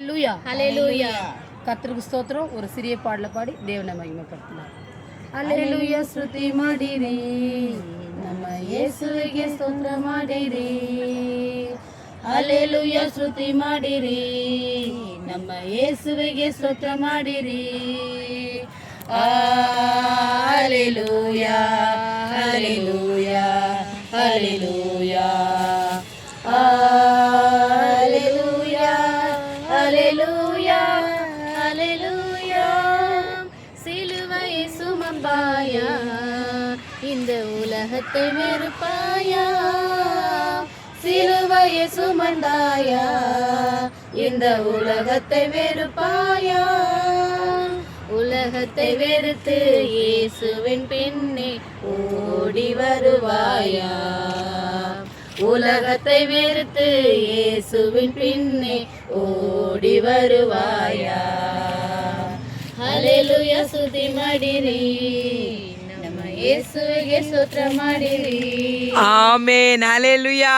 ஹல்லேலூயா ஹல்லேலூயா. கர்த்தருக்கு ஸ்தோத்திரம். ஒரு சிறிய பாடல பாடி தேவனை மகிமைப்படுத்தலாம். ஹல்லேலூயா ಸ್ತುತಿ ಮಾಡಿರಿ, ನಮ್ಮ ಯೇಸುವಿಗೆ ಸ್ತೋತ್ರ ಮಾಡಿರಿ. ಹಲ್ಲೇಲೂಯಾ ಸ್ತುತಿ ಮಾಡಿರಿ, ನಮ್ಮ ಯೇಸುವಿಗೆ ಸ್ತೋತ್ರ ಮಾಡಿರಿ. ಹಲ್ಲೇಲೂಯಾ ಹಲ್ಲೇಲೂಯಾ ಹಲ್ಲೇಲೂಯಾ ஹல்லேலூயா ஹல்லேலூயா ஹல்லேலூயா. சிலுவையை சுமப்பாயா, இந்த உலகத்தை வெறுப்பாயா. சிலுவையை சுமந்தாயா, இந்த உலகத்தை வெறுப்பாயா. உலகத்தை வெறுத்து இயேசுவின் பின்னே ஓடி வருவாயா. உலகத்தை வெறுத்து இயேசுவின் பின்னே ஓடி வருவாயா. ஹல்லேலூயா ಸ್ತುತಿ ಮಾಡಿರಿ, ನಮ್ಮ ಯೇಸುವಿಗೆ ಸ್ತೋತ್ರ ಮಾಡಿರಿ. ಆಮೆನ್. ಹಲ್ಲೇಲೂಯಾ.